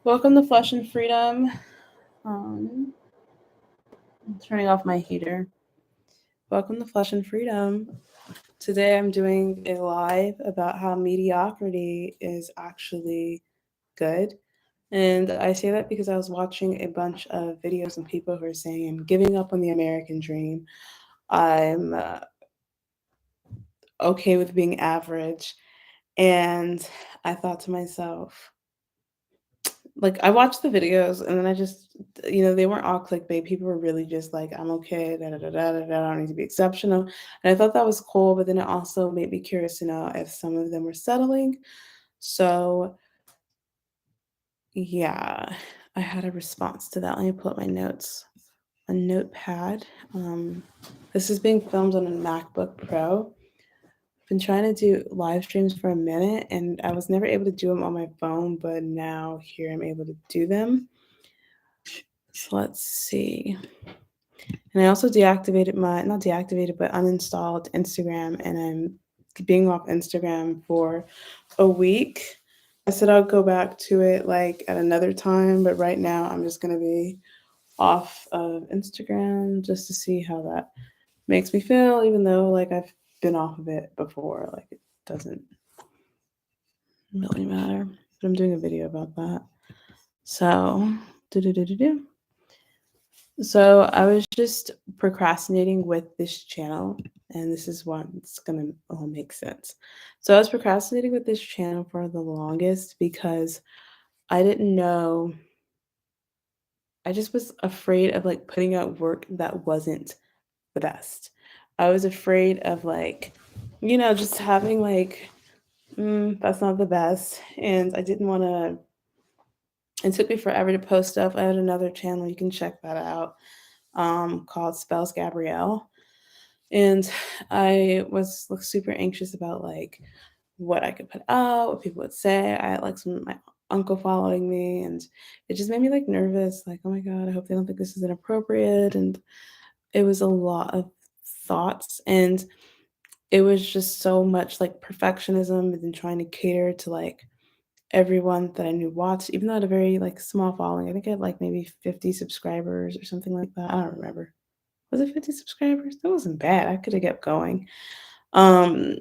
Welcome to Flesh and Freedom. I'm turning off my heater. Welcome to Flesh and Freedom. Today I'm doing a live about how mediocrity is actually good. And I say that because I was watching a bunch of videos and people who are saying I'm giving up on the American dream. I'm okay with being average. And I thought to myself, like I watched the videos and then I just they weren't all clickbait. People were really just like, I'm okay, da da da da da da, I don't need to be exceptional. And I thought that was cool, but then it also made me curious to know if some of them were settling. So yeah, I had a response to that. Let me pull up my notes. A notepad. This is being filmed on a MacBook Pro. I've been trying to do live streams for a minute and I was never able to do them on my phone, but now here I'm able to do them. So let's see. And I also deactivated not deactivated, but uninstalled Instagram. And I'm being off Instagram for a week. I said I'll go back to it like at another time, but right now I'm just going to be off of Instagram just to see how that makes me feel, even though like I've been off of it before. Like it doesn't really matter. But I'm doing a video about that. So, do do do do do. So I was just procrastinating with this channel, and this is why it's gonna all make sense. So I was procrastinating with this channel for the longest because I didn't know. I just was afraid of like putting out work that wasn't the best. I was afraid of like, just having like, that's not the best, and I didn't want to. It took me forever to post stuff. I had another channel, you can check that out, called Spells Gabrielle. And I was like super anxious about like what I could put out, what people would say. I had like some of my uncle following me, and it just made me like nervous, like, oh my God, I hope they don't think this is inappropriate. And it was a lot of thoughts, and it was just so much like perfectionism and then trying to cater to like everyone that I knew watched, even though I had a very like small following. I think I had like maybe 50 subscribers or something like that. I don't remember. Was it 50 subscribers? That wasn't bad. I could have kept going. Um,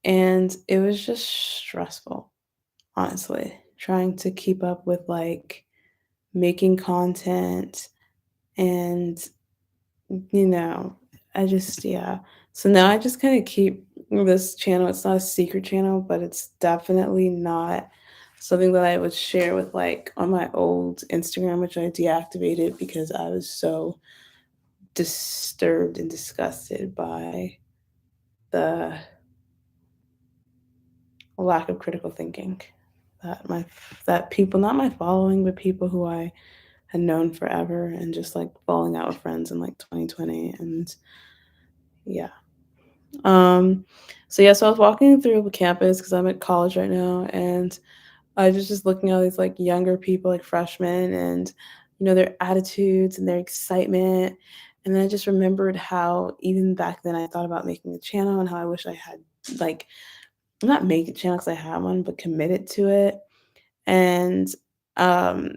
and it was just stressful, honestly, trying to keep up with like making content and, you know, I just, yeah. So now I just kind of keep this channel. It's not a secret channel, but it's definitely not something that I would share with like on my old Instagram, which I deactivated because I was so disturbed and disgusted by the lack of critical thinking that people, not my following, but people who I had known forever, and just like falling out with friends in like 2020. And yeah. um so I was walking through the campus because I'm at college right now, and I was just looking at all these like younger people, like freshmen, and their attitudes and their excitement. And then I just remembered how even back then I thought about making a channel, and how I wish I had like not make a channel because I have one, but committed to it. And um,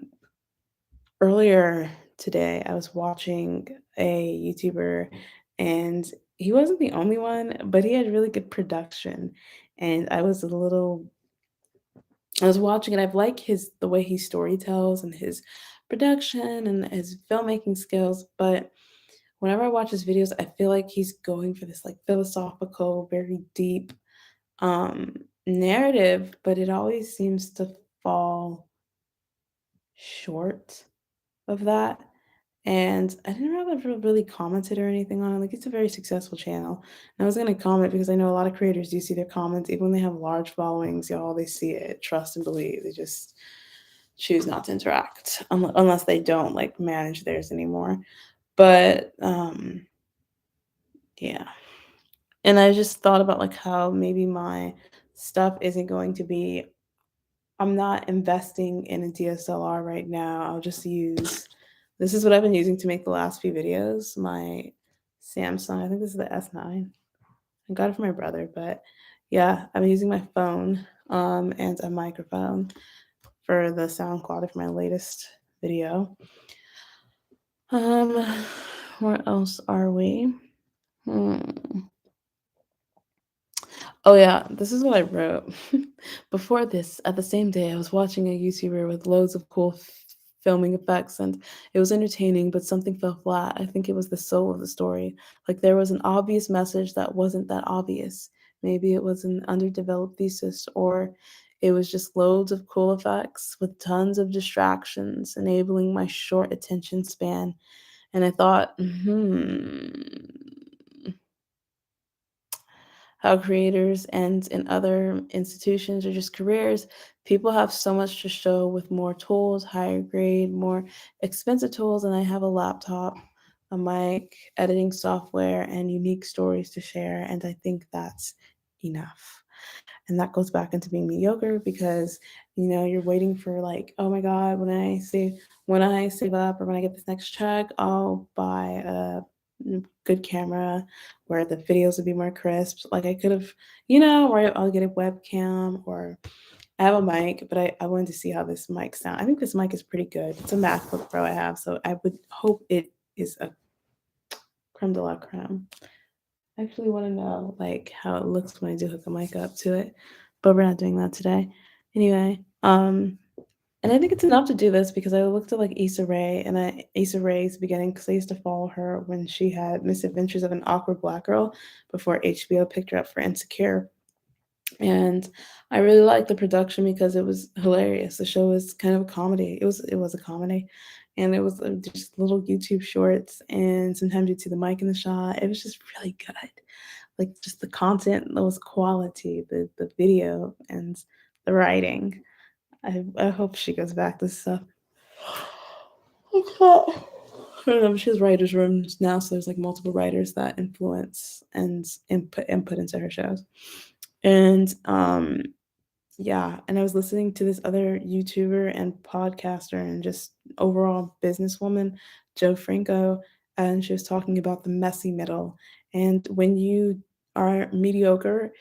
earlier today, I was watching a YouTuber, and he wasn't the only one, but he had really good production. And I was watching it. I've liked the way he story tells and his production and his filmmaking skills, but whenever I watch his videos, I feel like he's going for this like philosophical, very deep um narrative, but it always seems to fall short of that. And I didn't really commented or anything on it. Like, it's a very successful channel. And I was gonna comment because I know a lot of creators do see their comments, even when they have large followings, y'all, they see it, trust and believe. They just choose not to interact unless they don't like manage theirs anymore. But yeah. And I just thought about like how maybe my stuff isn't going to be, I'm not investing in a DSLR right now. I'll just use, this is what I've been using to make the last few videos. My Samsung, I think this is the S9. I got it from my brother, but yeah, I've been using my phone and a microphone for the sound quality for my latest video. Um, where else are we? Hmm. Oh yeah, this is what I wrote. Before this, at the same day, I was watching a YouTuber with loads of cool filming effects, and it was entertaining, but something fell flat. I think it was the soul of the story. Like there was an obvious message that wasn't that obvious. Maybe it was an underdeveloped thesis, or it was just loads of cool effects with tons of distractions, enabling my short attention span. And I thought, how creators and in other institutions or just careers, people have so much to show with more tools, higher grade, more expensive tools, and I have a laptop, a mic, editing software, and unique stories to share. And I think that's enough. And that goes back into being mediocre because you're waiting for like, oh my god, when I save up or when I get this next check, I'll buy a good camera where the videos would be more crisp. Like I could have, or I'll get a webcam, or I have a mic, but I wanted to see how this mic sound. I think this mic is pretty good. It's a MacBook Pro I have, so I would hope it is a creme de la creme. I actually want to know like how it looks when I do hook a mic up to it, but we're not doing that today. Anyway, and I think it's enough to do this because I looked at like Issa Rae and Issa Rae's beginning because I used to follow her when she had Misadventures of an Awkward Black Girl before HBO picked her up for Insecure. And I really liked the production because it was hilarious. The show was kind of a comedy. It was a comedy, and it was just little YouTube shorts. And sometimes you'd see the mic in the shot. It was just really good. Like just the content, that was quality, the video and the writing. I hope she goes back to stuff. Okay. I don't know, she has writers' rooms now, so there's like multiple writers that influence and input into her shows. And yeah, and I was listening to this other YouTuber and podcaster and just overall businesswoman, Joe Franco, and she was talking about the messy middle. And when you are mediocre,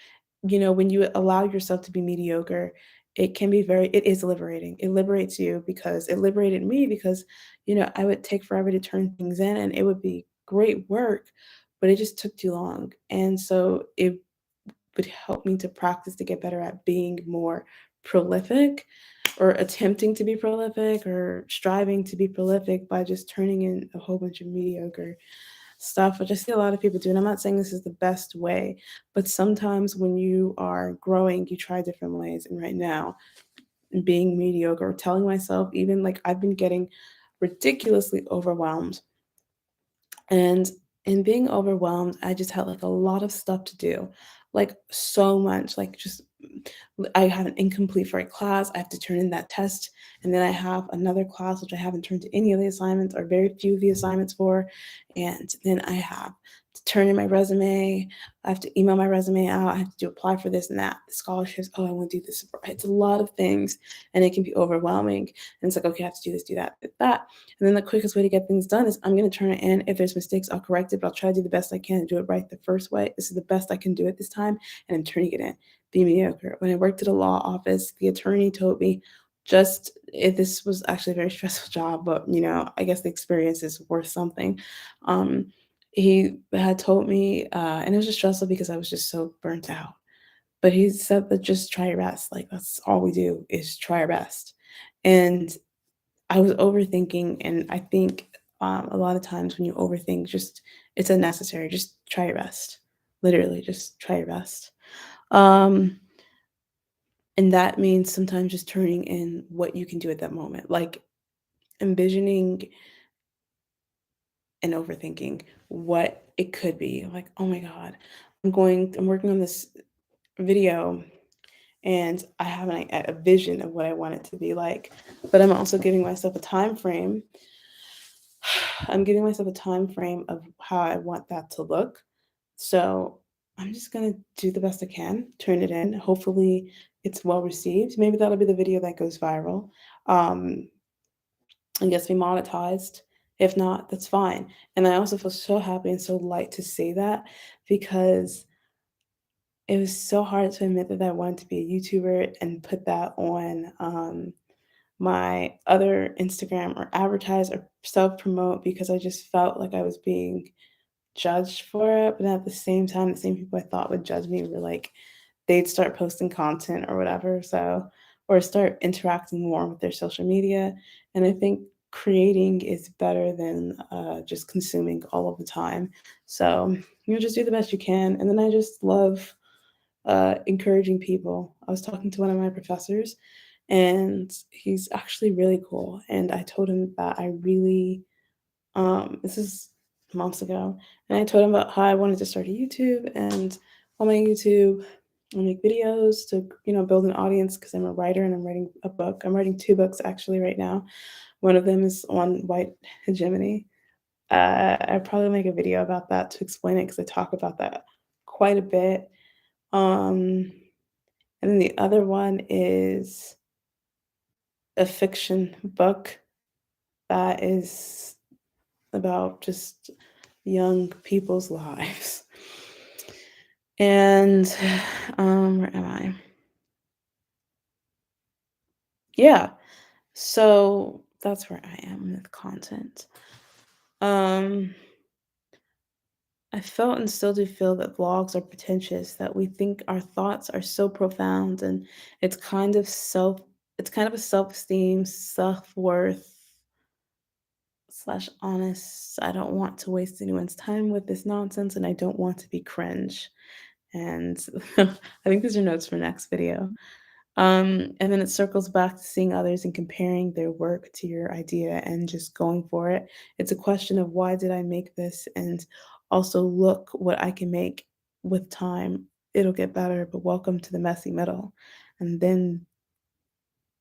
when you allow yourself to be mediocre, it is liberating. It liberates you because it liberated me because, I would take forever to turn things in and it would be great work, but it just took too long. And so it would help me to practice to get better at being more prolific or attempting to be prolific or striving to be prolific by just turning in a whole bunch of mediocre stuff, which I see a lot of people do. And I'm not saying this is the best way, but sometimes when you are growing, you try different ways. And right now, being mediocre, telling myself, even like I've been getting ridiculously overwhelmed. And in being overwhelmed, I just had like a lot of stuff to do, like so much, like just I have an incomplete for a class. I have to turn in that test. And then I have another class, which I haven't turned to any of the assignments or very few of the assignments for. And then I have to turn in my resume. I have to email my resume out. I have to apply for this and that, the scholarships. Oh, I want to do this. It's a lot of things and it can be overwhelming. And it's like, okay, I have to do this, do that, do that. And then the quickest way to get things done is I'm going to turn it in. If there's mistakes, I'll correct it, but I'll try to do the best I can and do it right the first way. This is the best I can do it this time. And I'm turning it in. Be mediocre. When I worked at a law office, the attorney told me this was actually a very stressful job, but I guess the experience is worth something. He had told me, and it was just stressful because I was just so burnt out. But he said that just try your best. Like that's all we do is try our best. And I was overthinking, and I think a lot of times when you overthink, just it's unnecessary. Just try your best. Literally, just try your best. Um, and that means sometimes just turning in what you can do at that moment, like envisioning and overthinking what it could be. Like, oh my God, I'm working on this video and I have a vision of what I want it to be like, but I'm also giving myself a time frame. I'm giving myself a time frame of how I want that to look. So I'm just gonna do the best I can, turn it in. Hopefully, it's well received. Maybe that'll be the video that goes viral. Um, and gets me monetized. If not, that's fine. And I also feel so happy and so light to say that because it was so hard to admit that I wanted to be a YouTuber and put that on my other Instagram or advertise or self promote because I just felt like I was being judged for it. But at the same time, the same people I thought would judge me were like, they'd start posting content or whatever. So, or start interacting more with their social media. And I think creating is better than just consuming all of the time. So, just do the best you can. And then I just love encouraging people. I was talking to one of my professors, and he's actually really cool. And I told him that I really, this is months ago, and I told him about how I wanted to start a YouTube and on my YouTube, I make videos to, build an audience because I'm a writer and I'm writing a book. I'm writing two books actually right now. One of them is on white hegemony. I'd probably make a video about that to explain it because I talk about that quite a bit. Um, and then the other one is a fiction book that is about just young people's lives. And where am I? Yeah. So that's where I am with content. Um, I felt and still do feel that vlogs are pretentious, that we think our thoughts are so profound and it's kind of self it's kind of a self-esteem, self-worth slash honest. I don't want to waste anyone's time with this nonsense and I don't want to be cringe. And I think these are notes for next video. And then it circles back to seeing others and comparing their work to your idea and just going for it. It's a question of why did I make this? And also look what I can make with time. It'll get better, but welcome to the messy middle. And then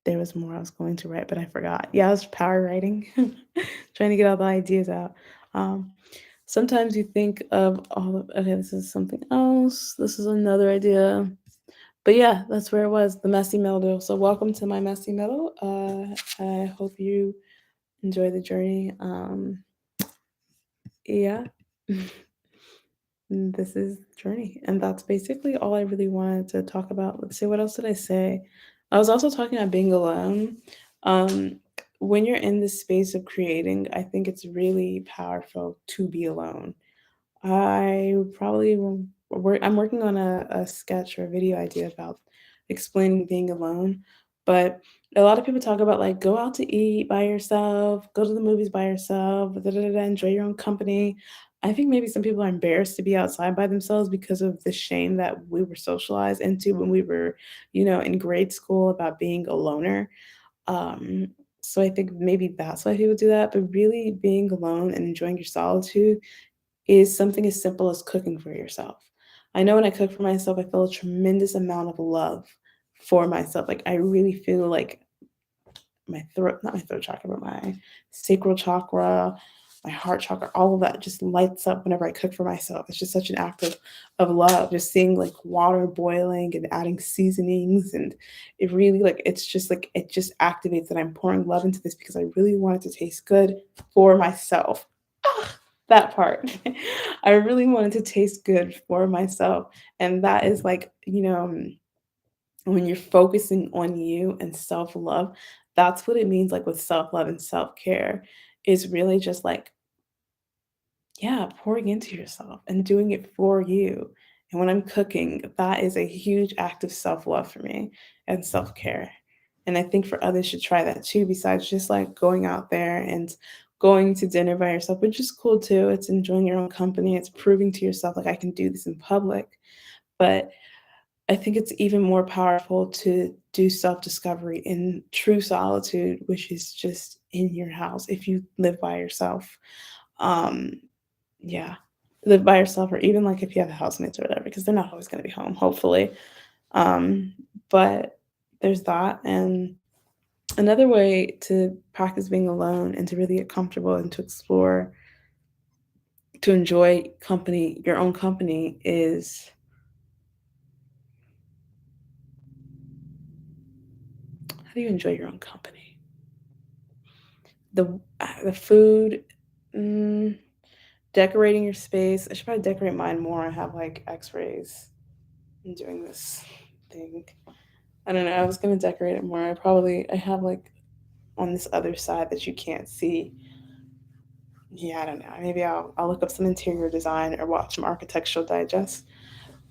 there was more I was going to write, but I forgot. Yeah, I was power writing, trying to get all the ideas out. Um, Sometimes you think of all of, okay, this is something else. This is another idea. But yeah, that's where it was, the messy middle. So welcome to my messy middle. I hope you enjoy the journey. Yeah, this is the journey, and that's basically all I really wanted to talk about. Let's see, what else did I say? I was also talking about being alone. Um, when you're in this space of creating, I think it's really powerful to be alone. I probably will I'm working on a sketch or a video idea about explaining being alone, but a lot of people talk about, like, go out to eat by yourself, go to the movies by yourself, da, da, da, da, enjoy your own company. I think maybe some people are embarrassed to be outside by themselves because of the shame that we were socialized into when we were, in grade school about being a loner. Um, so I think maybe that's why people do that, but really being alone and enjoying your solitude is something as simple as cooking for yourself. I know when I cook for myself, I feel a tremendous amount of love for myself. Like, I really feel like my throat, not my throat chakra, but my sacral chakra, my heart chakra, all of that just lights up whenever I cook for myself. It's just such an act of love, just seeing like water boiling and adding seasonings. And it really, like, it's just like, it just activates that I'm pouring love into this because I really want it to taste good for myself. Ah, that part. I really wanted to taste good for myself. And that is like, when you're focusing on you and self-love, that's what it means, like, with self-love and self-care, is really just like, yeah, pouring into yourself and doing it for you. And when I'm cooking, that is a huge act of self-love for me and self-care. And I think for others should try that too, besides just like going out there and going to dinner by yourself, which is cool too. It's enjoying your own company. It's proving to yourself like I can do this in public. But I think it's even more powerful to do self-discovery in true solitude, which is just in your house if you live by yourself. Um, yeah, live by yourself, or even like if you have housemates or whatever, because they're not always going to be home, hopefully. Um, but there's that. And another way to practice being alone and to really get comfortable and to explore, to enjoy company, your own company, is how do you enjoy your own company? The food, mm, decorating your space. I should probably decorate mine more. I have like X-rays. I'm doing this thing. I don't know. I was gonna decorate it more. I have like on this other side that you can't see. Yeah, I don't know. Maybe I'll look up some interior design or watch some architectural digest.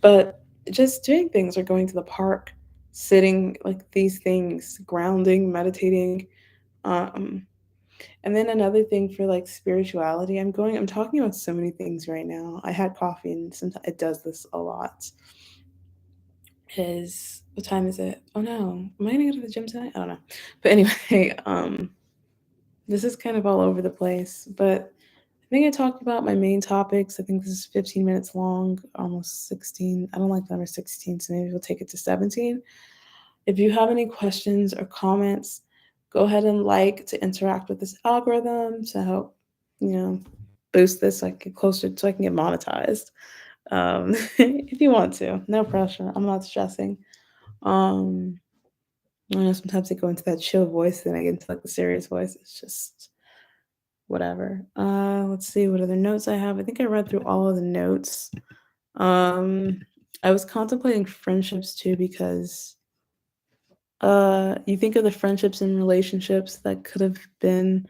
But just doing things or going to the park, sitting, like these things, grounding, meditating. Um, and then another thing for like spirituality, I'm talking about so many things right now. I had coffee and sometimes it does this a lot. Is what time is it? Oh no, am I gonna go to the gym tonight? I don't know. But anyway, this is kind of all over the place. But I think I talked about my main topics. I think this is 15 minutes long, almost 16. I don't like the number 16, so maybe we'll take it to 17. If you have any questions or comments, go ahead and like to interact with this algorithm to help, you know, boost this so I can get closer so I can get monetized. If you want to, no pressure. I'm not stressing. Um, I know sometimes I go into that chill voice, then I get into like the serious voice. It's just whatever. Let's see what other notes I have. I think I read through all of the notes. Um, I was contemplating friendships too because you think of the friendships and relationships that could have been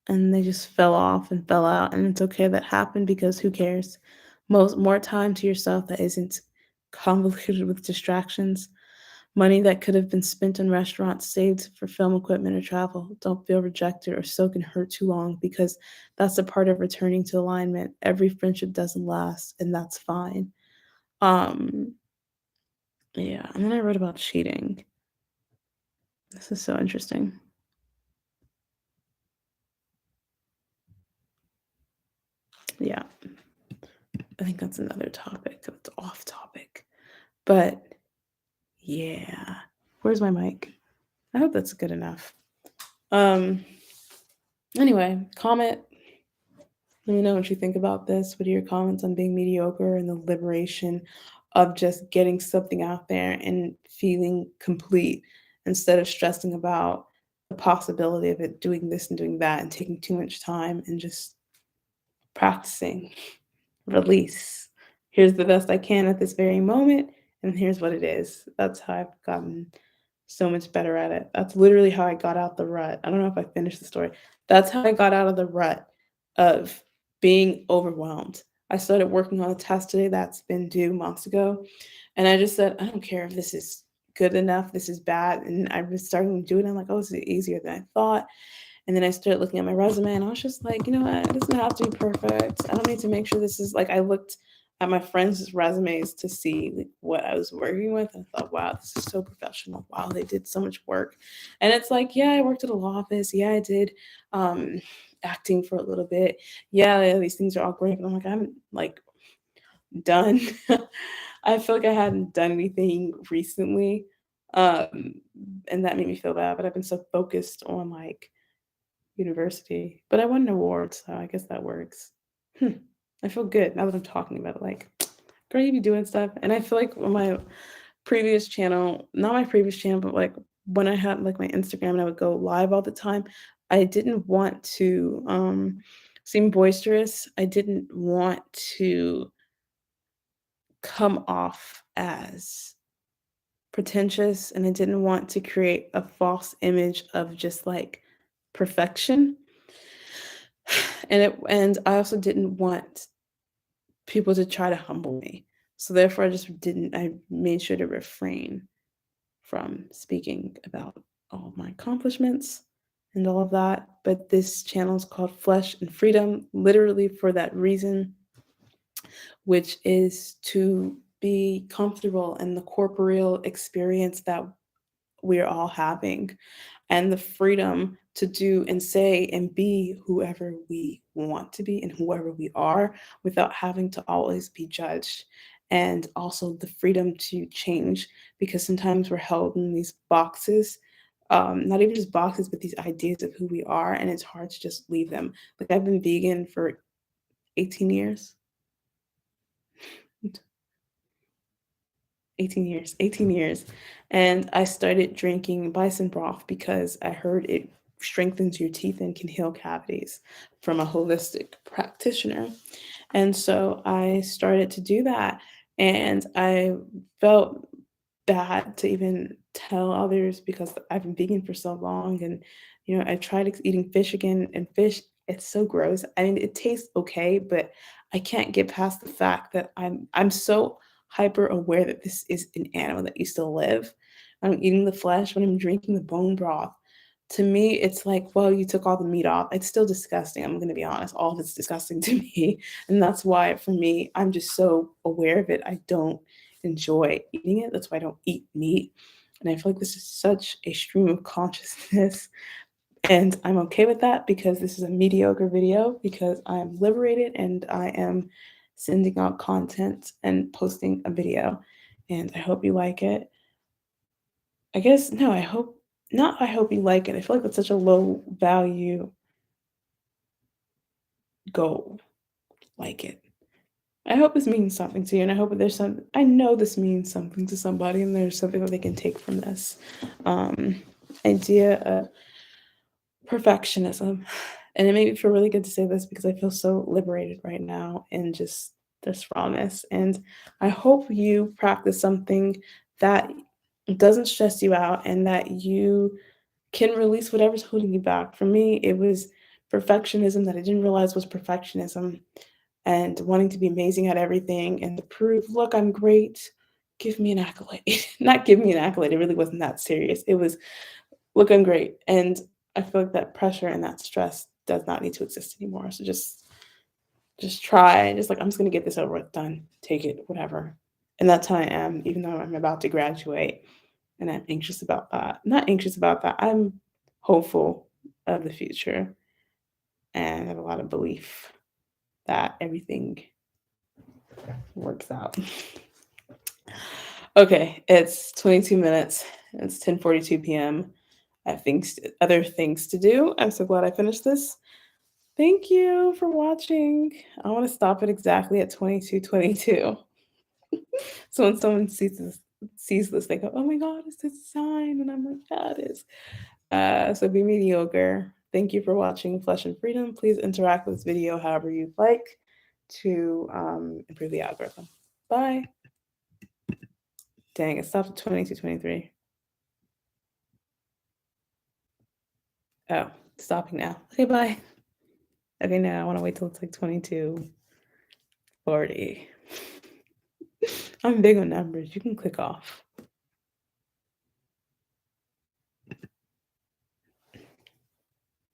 and they just fell off and fell out, and it's okay that happened because who cares? More time to yourself that isn't convoluted with distractions. Money that could have been spent on restaurants saved for film equipment or travel. Don't feel rejected or soak in hurt too long because that's a part of returning to alignment. Every friendship doesn't last, and that's fine. Um, yeah, and then I wrote about cheating. This is so interesting. Yeah, I think that's another topic. That's off topic. But yeah, where's my mic? I hope that's good enough. Um, anyway, comment. Let me know what you think about this. What are your comments on being mediocre and the liberation of just getting something out there and feeling complete instead of stressing about the possibility of it doing this and doing that and taking too much time and just practicing release. Here's the best I can at this very moment, and here's what it is. That's how I've gotten so much better at it. That's literally how I got out the rut. I don't know if I finished the story. That's how I got out of the rut of being overwhelmed. I started working on a test today that's been due months ago. And I just said, I don't care if this is good enough, this is bad. And I was starting to do it. I'm like, oh, this is easier than I thought. And then I started looking at my resume and I was just like, you know what? It doesn't have to be perfect. I don't need to make sure this is like, I looked at my friends' resumes to see like what I was working with and I thought, wow, this is so professional. Wow, they did so much work. And it's like, yeah, I worked at a law office. Yeah, I did acting for a little bit. Yeah, these things are all great. But I'm like, I haven't like done. I feel like I hadn't done anything recently. Um, and that made me feel bad. But I've been so focused on like university, but I won an award, so I guess that works. Hmm. I feel good now that I'm talking about it. Like, girl, you be doing stuff, and I feel like on my previous channel, not my previous channel, but like when I had like my Instagram and I would go live all the time, I didn't want to seem boisterous. I didn't want to come off as pretentious, and I didn't want to create a false image of just like perfection. And I also didn't want people to try to humble me. So therefore I made sure to refrain from speaking about all of my accomplishments and all of that. But this channel is called Flesh and Freedom, literally for that reason, which is to be comfortable in the corporeal experience that we're all having and the freedom to do and say and be whoever we want to be and whoever we are without having to always be judged. And also the freedom to change because sometimes we're held in these boxes, not even just boxes, but these ideas of who we are. And it's hard to just leave them. Like I've been vegan for 18 years. 18 years. And I started drinking bison broth because I heard it strengthens your teeth and can heal cavities from a holistic practitioner. And so I started to do that. And I felt bad to even tell others because I've been vegan for so long and, I tried eating fish again, and fish, it's so gross. I mean, it tastes okay, but I can't get past the fact that I'm so hyper aware that this is an animal that used to live. I'm eating the flesh, when I'm drinking the bone broth. To me, it's like, well, you took all the meat off. It's still disgusting. I'm gonna be honest. All of it's disgusting to me. And that's why for me, I'm just so aware of it. I don't enjoy eating it. That's why I don't eat meat. And I feel like this is such a stream of consciousness. And I'm okay with that because this is a mediocre video because I'm liberated and I am sending out content and posting a video. And I hope you like it. I guess, no, I hope you like it. I feel like that's such a low value goal. Like it. I hope this means something to you, and I hope that I know this means something to somebody, and there's something that they can take from this idea of perfectionism. And it made me feel really good to say this because I feel so liberated right now and just this rawness. And I hope you practice something that doesn't stress you out and that you can release whatever's holding you back. For me, it was perfectionism that I didn't realize was perfectionism and wanting to be amazing at everything and to prove, look, I'm great. Give me an accolade. Not give me an accolade. It really wasn't that serious. It was, look, I'm great. And I feel like that pressure and that stress does not need to exist anymore. So just try. Just like, I'm just gonna get this over with, done. Take it, whatever. And that's how I am, even though I'm about to graduate. And I'm anxious about that. Not anxious about that. I'm hopeful of the future and I have a lot of belief that everything works out. Okay, it's 22 minutes. It's 10:42 p.m. I have other things to do. I'm so glad I finished this. Thank you for watching. I want to stop it exactly at 22:22. So when someone sees this, they go, "Oh my God, is this a sign?" And I'm like, "Yeah, it is." So be mediocre. Thank you for watching Flesh and Freedom. Please interact with this video however you'd like to improve the algorithm. Bye. Dang, it stopped at 22:23. Oh, stopping now. Okay, bye. Okay, now I want to wait till it's like 22:40. I'm big on numbers. You can click off.